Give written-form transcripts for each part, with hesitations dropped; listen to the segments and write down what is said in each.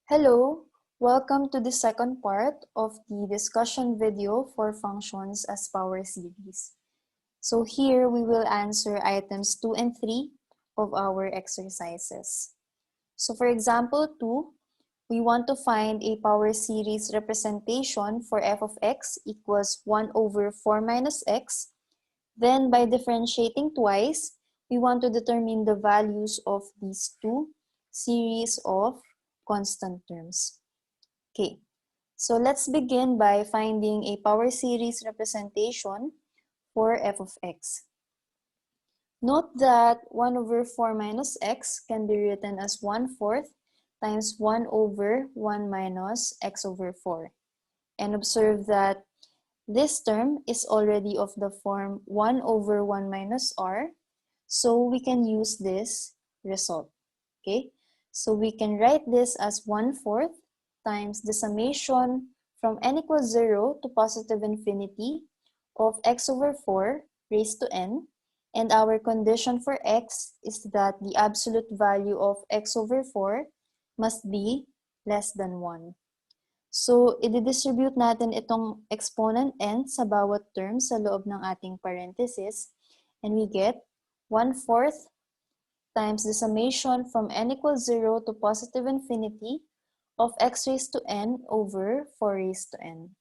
Hello, welcome to the second part of the discussion video for functions as power series. So here we will answer items 2 and 3 of our exercises. So for example 2, we want to find a power series representation for f of x equals 1 over 4 minus x. Then by differentiating twice, we want to determine the values of these two series of constant terms. Okay, so let's begin by finding a power series representation for f of x. Note that 1 over 4 minus x can be written as 1/4 times 1 over 1 minus x over 4. And observe that this term is already of the form 1 over 1 minus r, so we can use this result. Okay, so we can write this as 1/4 times the summation from n equals 0 to positive infinity of x over 4 raised to n, and our condition for x is that the absolute value of x over 4 must be less than 1. So, i-distribute natin itong exponent n sa bawat term sa loob ng ating parenthesis, and we get 1/4 times the summation from n equals 0 to positive infinity of x raised to n over 4 raised to n.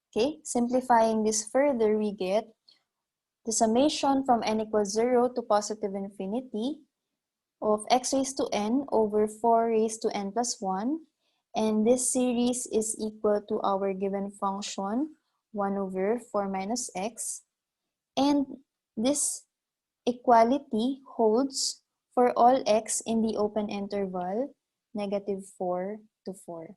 Okay, simplifying this further, we get the summation from n equals 0 to positive infinity of x raised to n over 4 raised to n plus 1. And this series is equal to our given function, 1 over 4 minus x. And this equality holds for all x in the open interval, -4 to 4.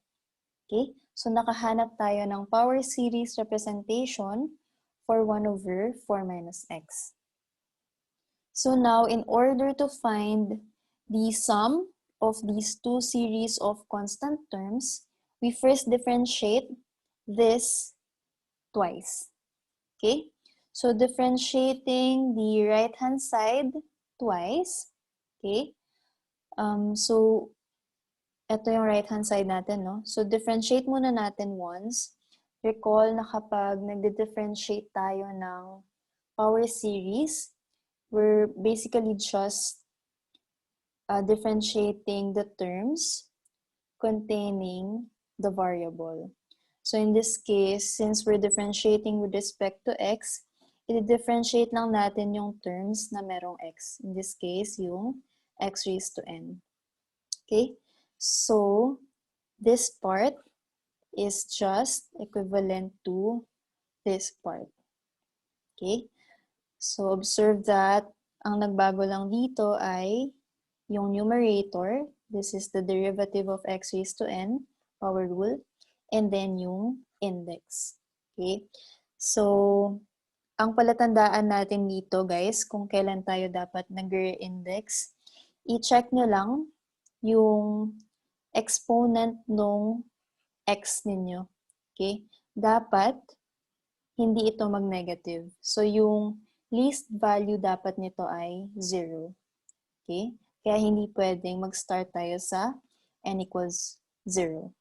Okay? So nakahanap tayo ng power series representation for 1 over 4 minus x. So now, in order to find the sum of these two series of constant terms, we first differentiate this twice. Okay? So differentiating the right-hand side twice. Okay? So ito yung right-hand side natin, no? So differentiate muna natin once. Recall na kapag nagde-differentiate tayo ng power series, we're basically just differentiating the terms containing the variable. So in this case, since we're differentiating with respect to x, i-differentiate lang natin yung terms na merong x. In this case, yung x raised to n. Okay? So this part is just equivalent to this part. Okay? So observe that ang nagbago lang dito ay yung numerator. This is the derivative of x raised to n, power rule, and then yung index. Okay? So, ang palatandaan natin dito, guys, kung kailan tayo dapat nag-re-index, i-check nyo lang yung exponent nung x ninyo. Okay? Dapat, hindi ito mag-negative. So, yung least value dapat nito ay 0. Okay? Kaya hindi pwedeng mag-start tayo sa n equals 0.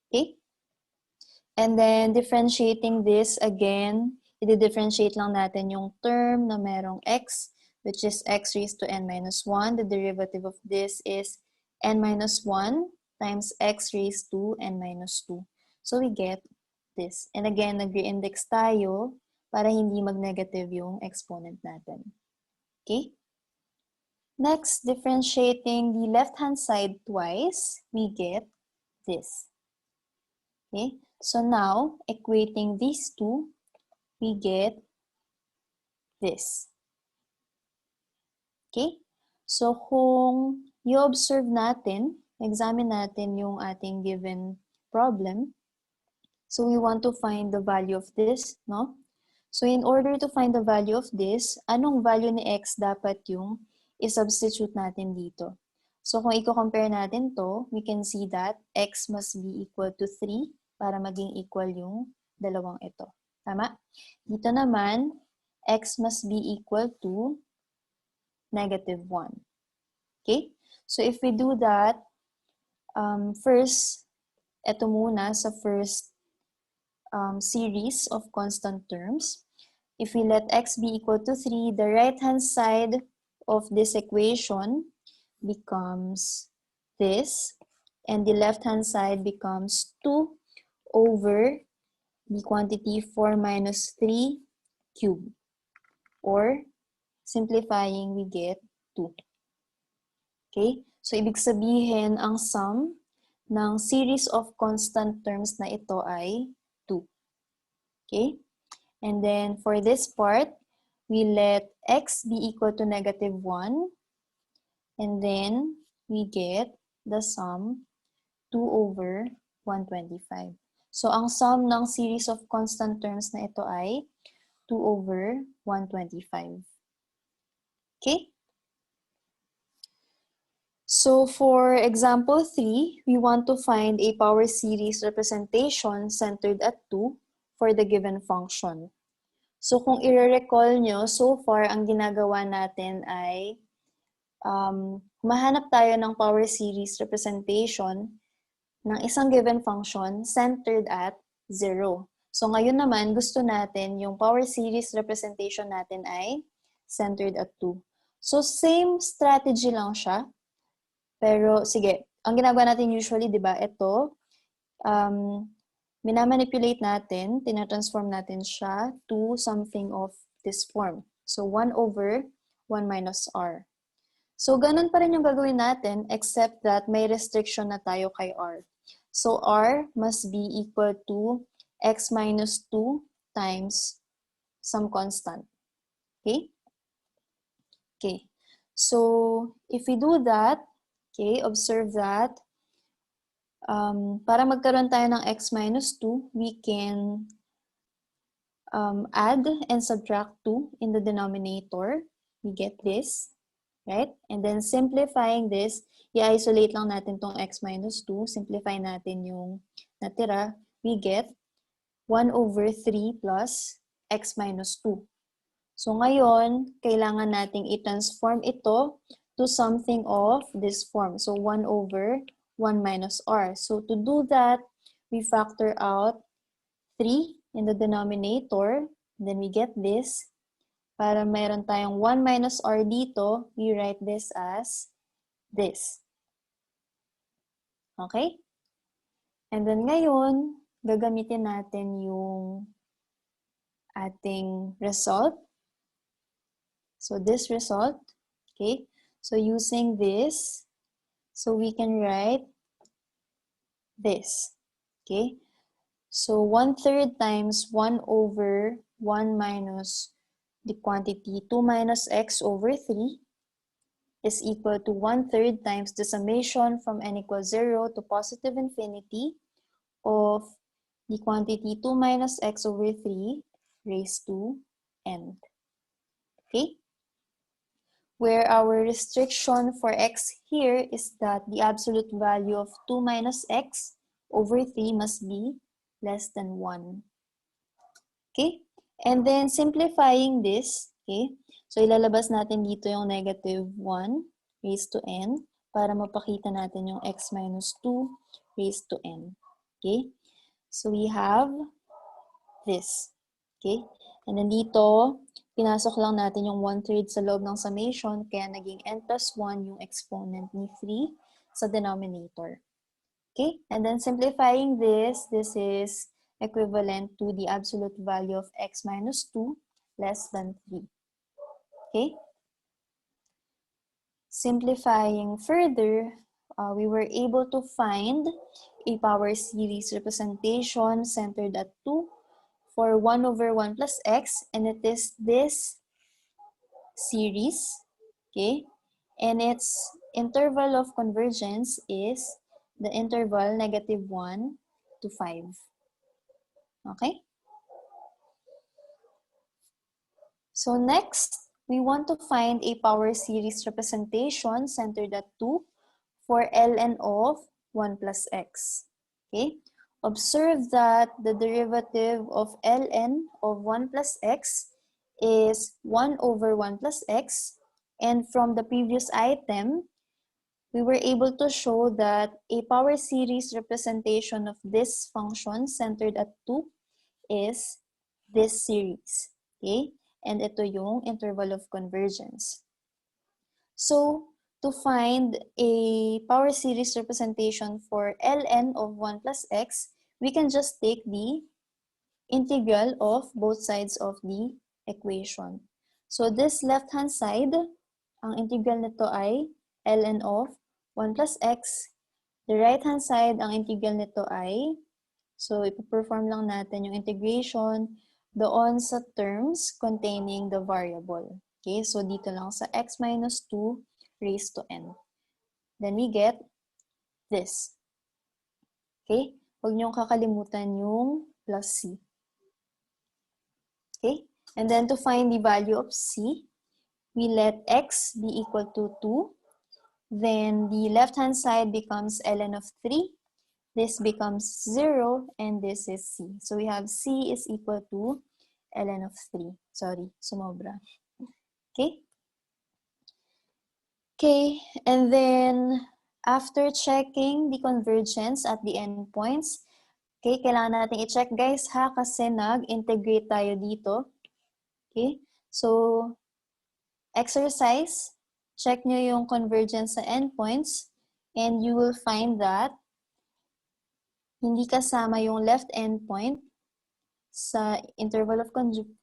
Okay? And then, differentiating this again, i-differentiate lang natin yung term na merong x, which is x raised to n minus 1. The derivative of this is n minus 1 times x raised to n minus 2. So, we get this. And again, nag-re-index tayo para hindi mag-negative yung exponent natin. Okay? Next, differentiating the left-hand side twice, we get this. Okay? So now, equating these two, we get this. Okay? So kung i-observe natin, examine natin yung ating given problem. So we want to find the value of this, no? So in order to find the value of this, anong value ni x dapat yung i-substitute natin dito? So kung i-compare natin to, we can see that x must be equal to 3 para maging equal yung dalawang ito. Tama? Dito naman, x must be equal to -1. Okay? So if we do that, First, ito muna sa first series of constant terms. If we let x be equal to 3, the right-hand side of this equation becomes this, and the left-hand side becomes 2 over the quantity 4 minus 3 cubed. Or, simplifying, we get 2. Okay? So, ibig sabihin, ang sum ng series of constant terms na ito ay 2. Okay? And then, for this part, we let x be equal to negative 1. And then, we get the sum 2 over 125. So, ang sum ng series of constant terms na ito ay 2 over 125. Okay? So, for example 3, we want to find a power series representation centered at 2 for the given function. So, kung i-recall nyo, so far, ang ginagawa natin ay mahanap tayo ng power series representation ng isang given function centered at 0. So, ngayon naman, gusto natin yung power series representation natin ay centered at 2. So, same strategy lang siya. Pero, sige, ang ginagawa natin usually, di ba, ito, minamanipulate natin, tinatransform natin siya to something of this form. So, 1 over 1 minus r. So, ganun pa rin yung gagawin natin except that may restriction na tayo kay r. So, r must be equal to x minus 2 times some constant. Okay? Okay. So, if we do that, okay, observe that, para magkaroon tayo ng x minus 2, we can add and subtract 2 in the denominator. We get this, right? And then simplifying this, i-isolate lang natin tong x minus 2. Simplify natin yung natira. We get 1 over 3 plus x minus 2. So ngayon, kailangan nating i-transform ito to something of this form. So 1 over 1 minus r. So to do that, we factor out 3 in the denominator. Then we get this. Para mayroon tayong 1 minus r dito, we write this as this. Okay? And then ngayon, gagamitin natin yung ating result. So this result, okay? So using this, so we can write this, okay? So 1/3 times 1 over 1 minus the quantity 2 minus x over 3 is equal to 1/3 times the summation from n equals 0 to positive infinity of the quantity 2 minus x over 3 raised to n. Okay? Where our restriction for x here is that the absolute value of 2 minus x over 3 must be less than 1. Okay? And then simplifying this, okay? So ilalabas natin dito yung negative 1 raised to n para mapakita natin yung x minus 2 raised to n. Okay? So we have this. Okay? And then dito, pinasok lang natin yung 1/3 sa loob ng summation, kaya naging n plus 1 yung exponent ni 3 sa denominator. Okay? And then simplifying this is equivalent to the absolute value of x minus 2 less than 3. Okay? Simplifying further, we were able to find a power series representation centered at 2 for 1 over 1 plus x, and it is this series, okay? And its interval of convergence is the interval negative 1 to 5. Okay? So next, we want to find a power series representation centered at 2 for ln of 1 plus x. Okay? Observe that the derivative of ln of 1 plus x is 1 over 1 plus x. And from the previous item, we were able to show that a power series representation of this function centered at 2 is this series. Okay? And ito yung interval of convergence. So, to find a power series representation for ln of 1 plus x, we can just take the integral of both sides of the equation. So, this left-hand side, ang integral nito ay ln of 1 plus x. The right-hand side, ang integral nito ay, so ipo-perform lang natin yung integration doon sa terms containing the variable. Okay, so dito lang sa x minus 2 raised to n. Then we get this. Okay, huwag niyong kakalimutan yung plus c. Okay, and then to find the value of c, we let x be equal to 2. Then the left-hand side becomes ln of 3. This becomes 0, and this is c. So we have c is equal to ln of 3. Sorry, sumobra. Okay? Okay, and then after checking the convergence at the endpoints, okay, kailangan natin i-check guys ha, kasi nag-integrate tayo dito. Okay, so exercise, check nyo yung convergence sa endpoints, and you will find that hindi kasama yung left endpoint sa interval of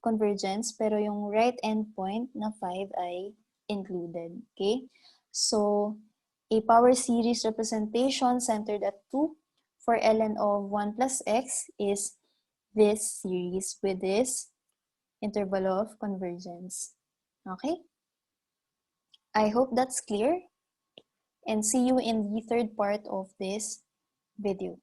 convergence, pero yung right endpoint na 5 ay included. Okay? So, a power series representation centered at 2 for ln of 1 plus x is this series with this interval of convergence. Okay? I hope that's clear, and see you in the third part of this video.